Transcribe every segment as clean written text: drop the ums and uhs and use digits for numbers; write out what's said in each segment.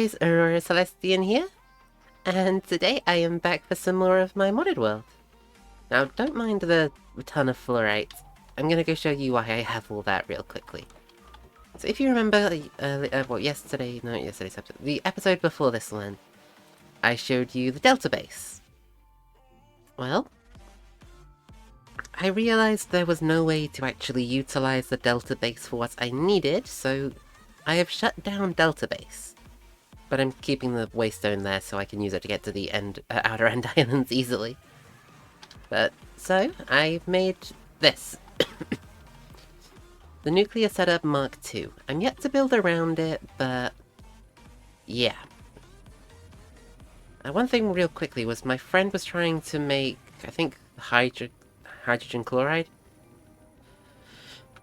guys, Aurora Celestian here, and today I am back for some more of my modded world. Now, don't mind the ton of fluorite. I'm gonna go show you why I have all that real quickly. So if you remember, yesterday's episode, the episode before this one, I showed you the Delta base. Well, I realized there was no way to actually utilize the Delta base for what I needed, so I have shut down Delta base. But I'm keeping the waystone there so I can use it to get to the outer end islands easily. So I've made this. The Nuclear Setup Mark II. I'm yet to build around it, but yeah. One thing real quickly was my friend was trying to make, I think, hydrogen chloride?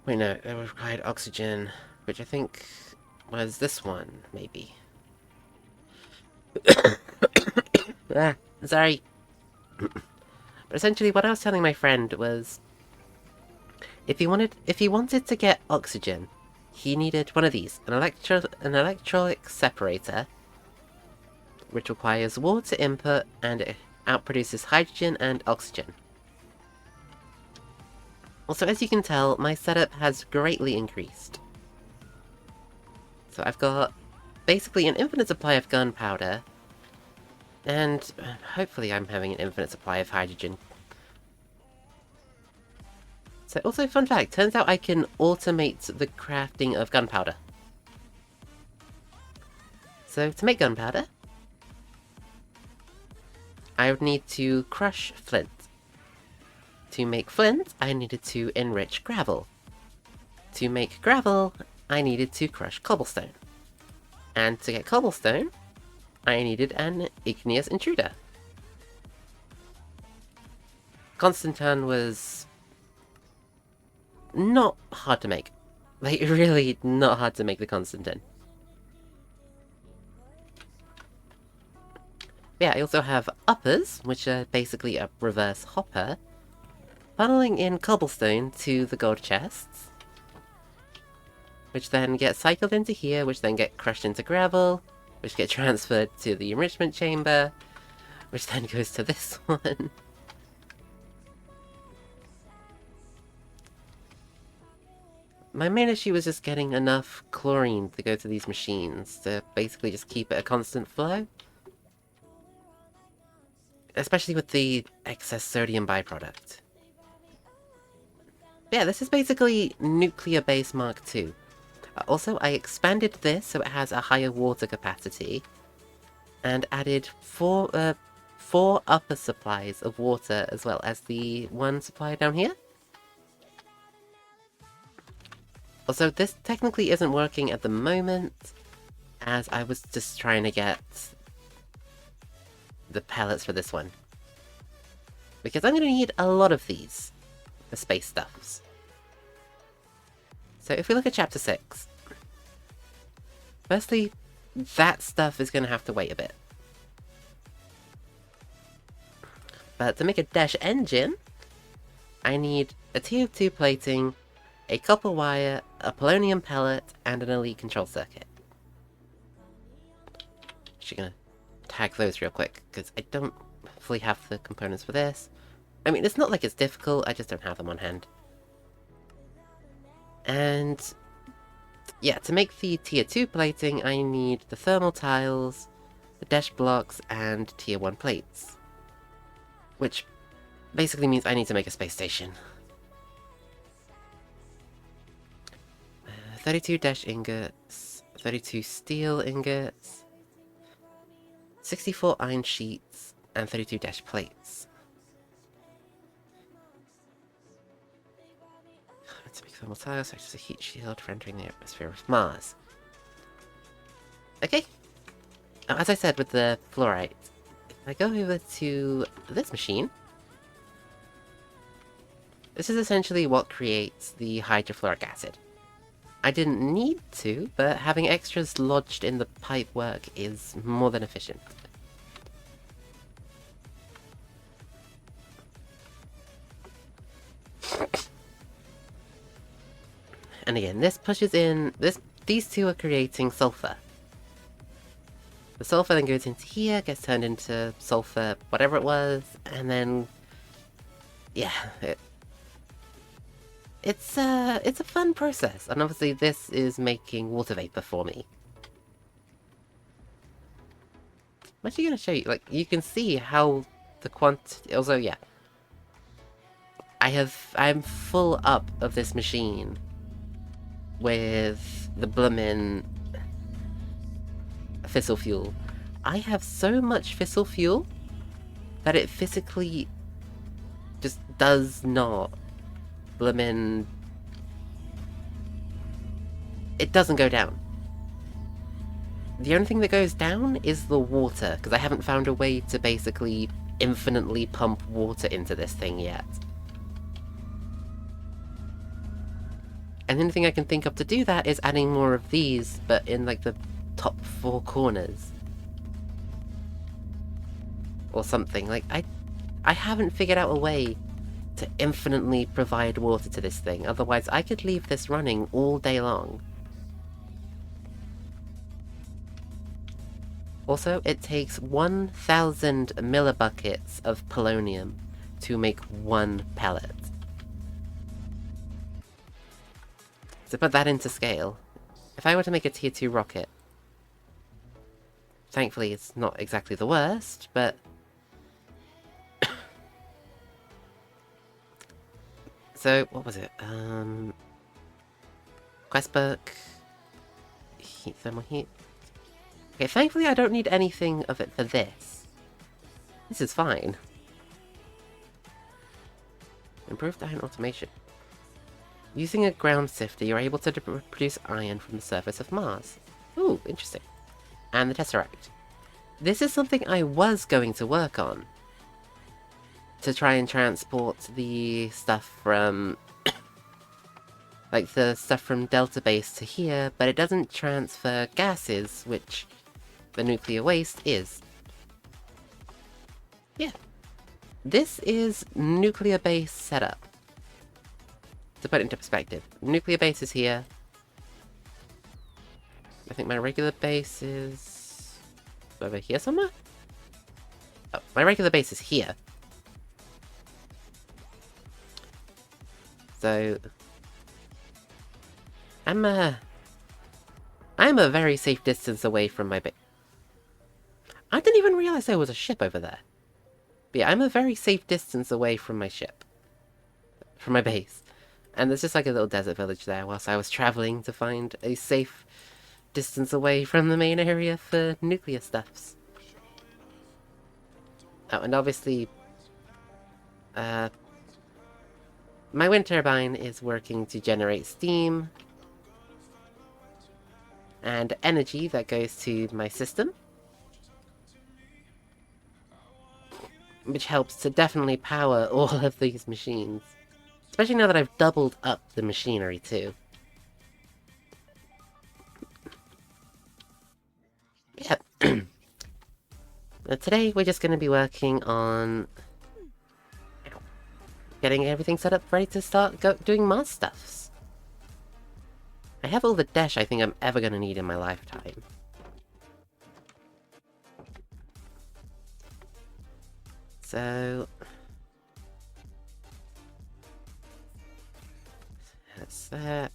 Wait, no, it required oxygen, which I think was this one, maybe. Sorry. But essentially what I was telling my friend was, if he wanted to get oxygen, he needed one of these, an electrolytic separator, which requires water input and it outproduces hydrogen and oxygen. Also, as you can tell, my setup has greatly increased. So I've got basically an infinite supply of gunpowder, and hopefully I'm having an infinite supply of hydrogen. So also, fun fact, turns out I can automate the crafting of gunpowder. So to make gunpowder, I would need to crush flint. To make flint, I needed to enrich gravel. To make gravel, I needed to crush cobblestone. And to get cobblestone, I needed an igneous intruder. Constantan was not hard to make. Like, really not hard to make the Constantan. Yeah, I also have uppers, which are basically a reverse hopper, funneling in cobblestone to the gold chests, which then get cycled into here, which then get crushed into gravel, which get transferred to the enrichment chamber, which then goes to this one. My main issue was just getting enough chlorine to go to these machines to basically just keep it a constant flow. Especially with the excess sodium byproduct. Yeah, this is basically Nuclear Base Mark II. Also, I expanded this so it has a higher water capacity, and added four upper supplies of water as well as the one supply down here. Also, this technically isn't working at the moment, as I was just trying to get the pellets for this one. Because I'm going to need a lot of these for space stuffs. So if we look at Chapter 6, firstly, that stuff is going to have to wait a bit. But to make a dash engine, I need a TO2 plating, a copper wire, a polonium pellet, and an elite control circuit. Actually gonna tag those real quick, because I don't fully have the components for this. I mean, it's not like it's difficult, I just don't have them on hand. And yeah, to make the tier 2 plating, I need the thermal tiles, the dash blocks, and tier 1 plates. Which basically means I need to make a space station. 32 dash ingots, 32 steel ingots, 64 iron sheets, and 32 dash plates. To make thermal tiles, such as a heat shield for entering the atmosphere of Mars. Okay. As I said with the fluorite, if I go over to this machine, this is essentially what creates the hydrofluoric acid. I didn't need to, but having extras lodged in the pipe work is more than efficient. And again, this pushes in, these two are creating sulfur. The sulfur then goes into here, gets turned into sulfur, whatever it was, and then... yeah, it's a fun process, and obviously this is making water vapor for me. I'm actually going to show you, like, you can see how the quantity... also, yeah. I'm full up of this machine with the bloomin' fissile fuel. I have so much fissile fuel that it physically just does not bloomin'... it doesn't go down. The only thing that goes down is the water, because I haven't found a way to basically infinitely pump water into this thing yet. And the only thing I can think of to do that is adding more of these, but in like the top 4 corners. Or something. Like, I haven't figured out a way to infinitely provide water to this thing, otherwise I could leave this running all day long. Also, it takes 1,000 millibuckets of polonium to make 1 pellet. To put that into scale, if I were to make a tier 2 rocket, thankfully it's not exactly the worst, but... so, what was it? Quest book... heat, thermal heat... okay, thankfully I don't need anything of it for this. This is fine. Improved iron automation. Using a ground sifter, you're able to produce iron from the surface of Mars. Ooh, interesting. And the Tesseract. This is something I was going to work on. To try and transport the stuff from... like, the stuff from Delta Base to here, but it doesn't transfer gases, which the nuclear waste is. Yeah. This is nuclear base setup. To put it into perspective, nuclear base is here. I think my regular base is... over here somewhere? Oh, my regular base is here. So... I'm a very safe distance away from my base. I didn't even realize there was a ship over there. But yeah, I'm a very safe distance away from my ship. From my base. And there's just like a little desert village there whilst I was traveling to find a safe distance away from the main area for nuclear stuffs. Oh, and obviously... my wind turbine is working to generate steam and energy that goes to my system, which helps to definitely power all of these machines. Especially now that I've doubled up the machinery too. Yep. Today we're just going to be working on getting everything set up ready to start doing Mars stuffs. I have all the dash I think I'm ever going to need in my lifetime. So... that's that,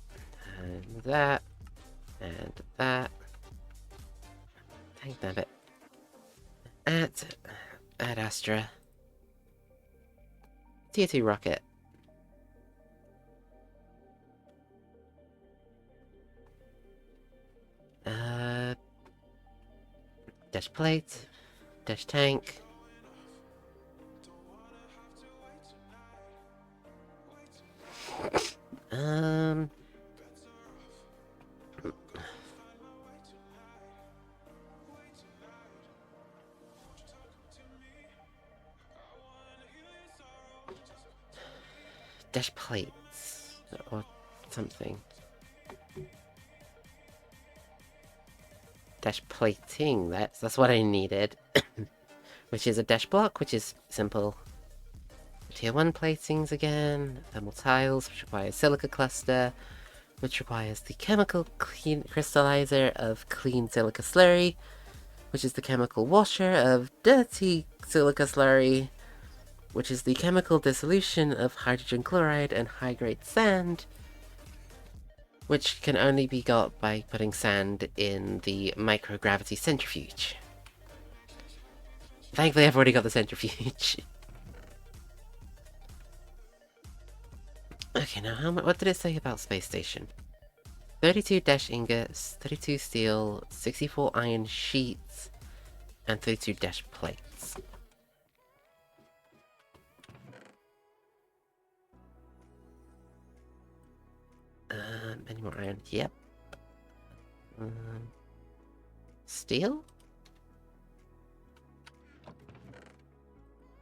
and that, and that. Dang damn it. At Astra. Tier 2 rocket. Dash plate. Dash tank. Dash plates or something. Dash plating, that's what I needed. Which is a dash block, which is simple. Tier 1 platings again, thermal tiles, which requires silica cluster, which requires the chemical clean crystallizer of clean silica slurry, which is the chemical washer of dirty silica slurry, which is the chemical dissolution of hydrogen chloride and high-grade sand, which can only be got by putting sand in the microgravity centrifuge. Thankfully, I've already got the centrifuge. Okay, now what did it say about Space Station? 32 dash ingots, 32 steel, 64 iron sheets, and 32 dash plates. Any more iron? Yep. Steel?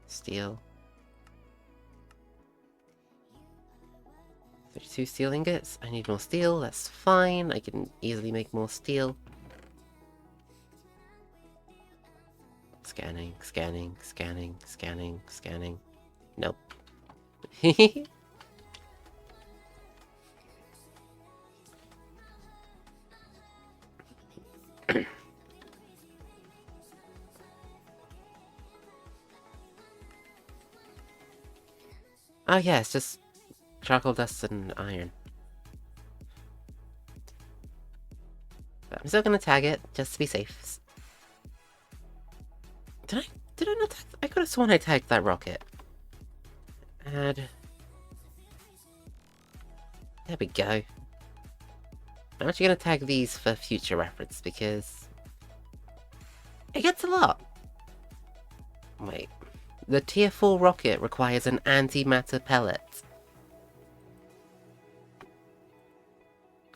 Steel. 32 steel ingots. I need more steel. That's fine. I can easily make more steel. Scanning, scanning, scanning, scanning, scanning. Nope. Oh yeah, it's just charcoal dust and iron. But I'm still gonna tag it, just to be safe. Did I not tag? I could have sworn I tagged that rocket. Add. There we go. I'm actually gonna tag these for future reference, because it gets a lot. Wait. The Tier 4 rocket requires an antimatter pellet.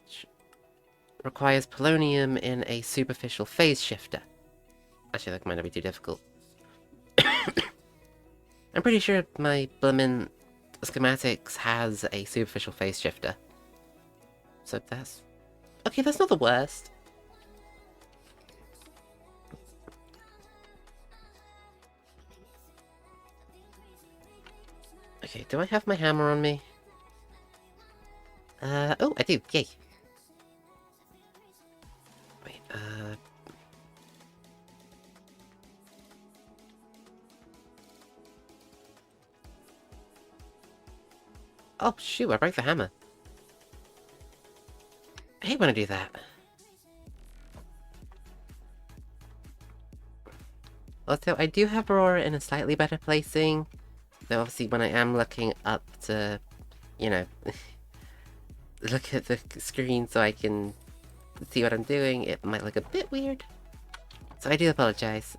Which requires polonium in a superficial phase shifter. Actually, that might not be too difficult. I'm pretty sure my Blimmin schematics has a superficial phase shifter. So that's... okay, that's not the worst. Okay, do I have my hammer on me? Oh, I do, yay. Wait, oh, shoot, I broke the hammer. I hate when I do that. Also, I do have Aurora in a slightly better placing. Though obviously when I am looking up to, you know, look at the screen so I can see what I'm doing, it might look a bit weird. So I do apologize.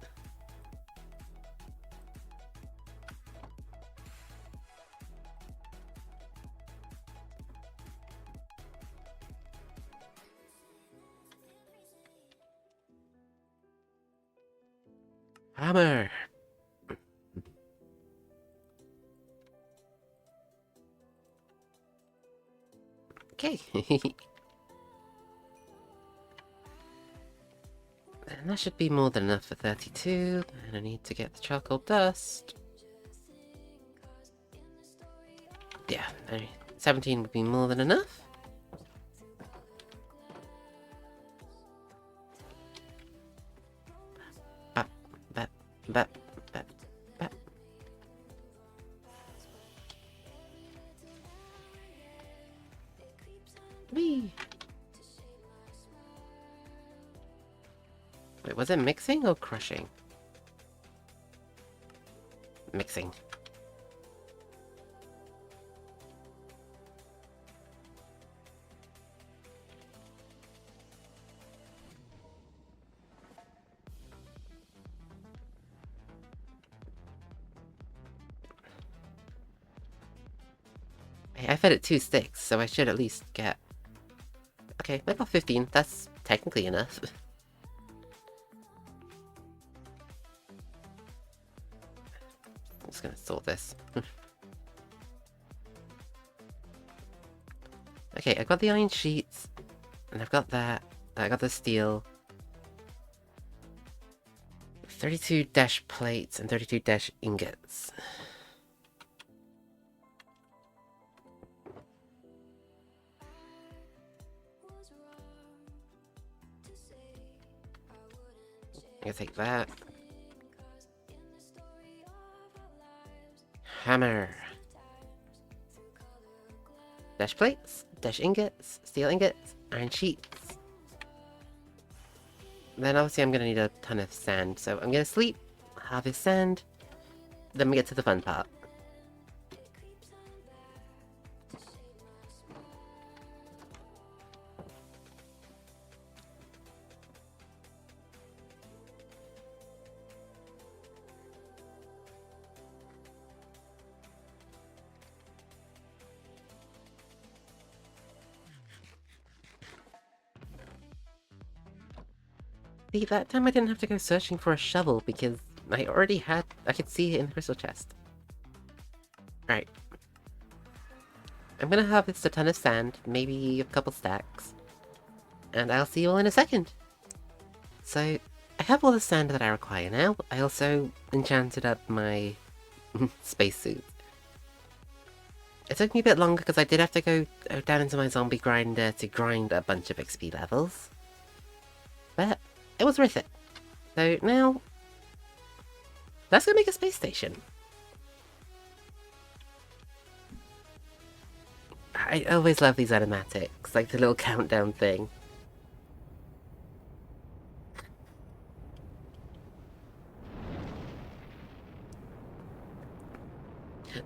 Hammer! Okay. And that should be more than enough for 32. And I need to get the charcoal dust. Yeah, 17 would be more than enough. Bap, bap, bap, bap, bap. Whee! Wait, was it mixing or crushing? Mixing. I fed it 2 sticks, so I should at least get... okay, I got 15. That's technically enough. I'm just gonna sort this. Okay, I've got the iron sheets, and I've got that. I got the steel. 32 dash plates and 32 dash ingots. I'm gonna take that. Hammer. Dash plates, dash ingots, steel ingots, iron sheets. Then obviously I'm gonna need a ton of sand, so I'm gonna sleep, harvest sand, then we get to the fun part. See, that time I didn't have to go searching for a shovel because I could see it in the crystal chest. Right. I'm gonna harvest a ton of sand, maybe a couple stacks, and I'll see you all in a second. So, I have all the sand that I require now. I also enchanted up my spacesuit. It took me a bit longer because I did have to go down into my zombie grinder to grind a bunch of XP levels. But it was worth it. So now, let's go make a space station. I always love these animatics, like the little countdown thing.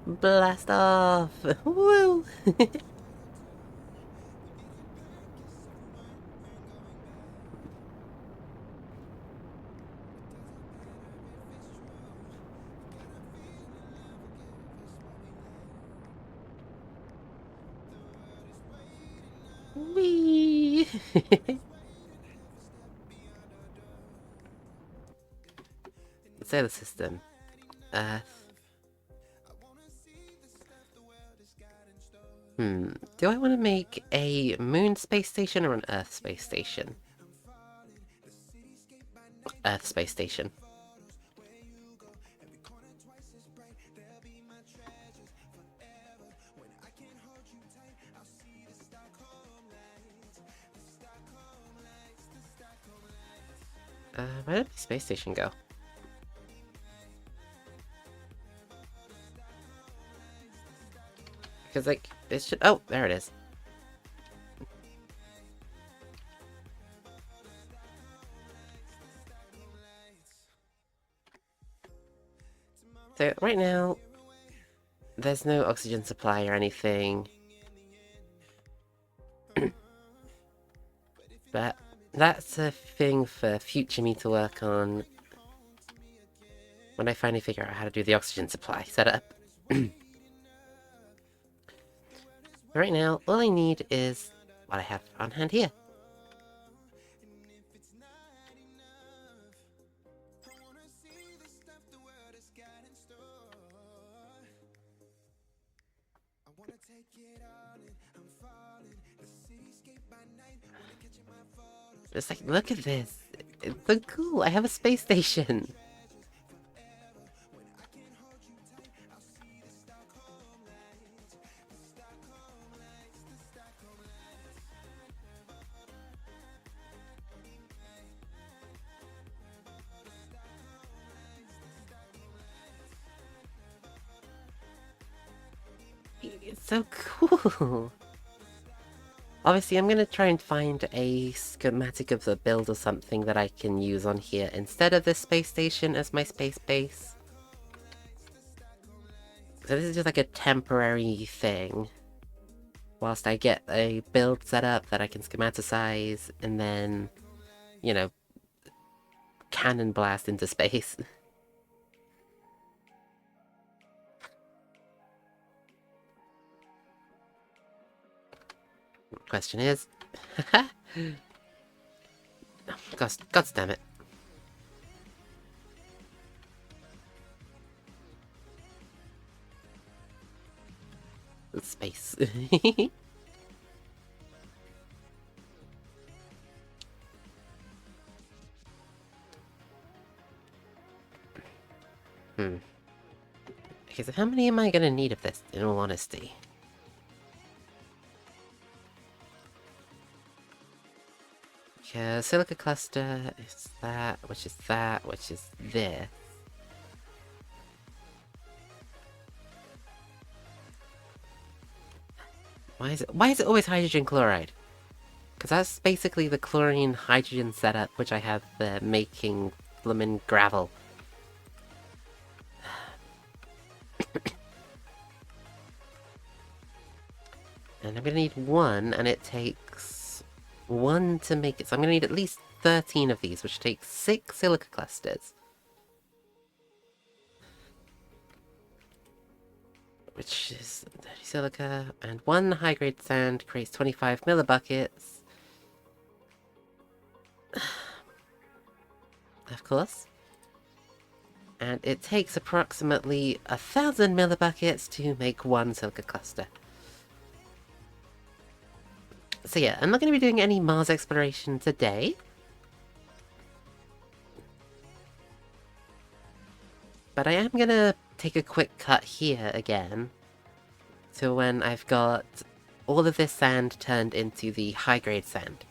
Blast off! Woo! Whee! Solar system. Earth. Do I want to make a moon space station or an Earth space station? Earth space station. Where did my space station go? Because, like, it should... Oh, there it is. So, right now, there's no oxygen supply or anything. But that's a thing for future me to work on when I finally figure out how to do the oxygen supply setup. Right now, all I need is what I have on hand here. It's like, look at this. It's so cool. I have a space station. It's so cool. Obviously, I'm gonna try and find a schematic of the build or something that I can use on here instead of this space station as my space base. So this is just like a temporary thing. Whilst I get a build set up that I can schematicize and then, you know, cannon blast into space. Question is... God damn it. Space. Okay, so how many am I gonna need of this, in all honesty? Because silica cluster is that, which is that, which is this. Why is it always hydrogen chloride? Because that's basically the chlorine hydrogen setup which I have there making bloomin' gravel. And I'm gonna need one, and it takes one to make it. So I'm gonna need at least 13 of these, which takes 6 silica clusters. Which is 30 silica, and 1 high-grade sand creates 25 millibuckets. Of course. And it takes approximately 1,000 millibuckets to make 1 silica cluster. So yeah, I'm not going to be doing any Mars exploration today. But I am going to take a quick cut here again to when I've got all of this sand turned into the high-grade sand.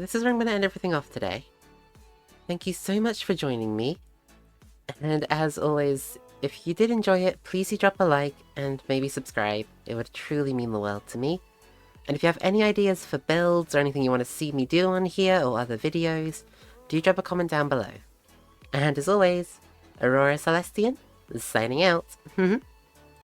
this is where I'm going to end everything off today. Thank you so much for joining me. And as always, if you did enjoy it, please do drop a like and maybe subscribe. It would truly mean the world to me. And if you have any ideas for builds or anything you want to see me do on here or other videos, do drop a comment down below. And as always, Aurora Celestian, signing out.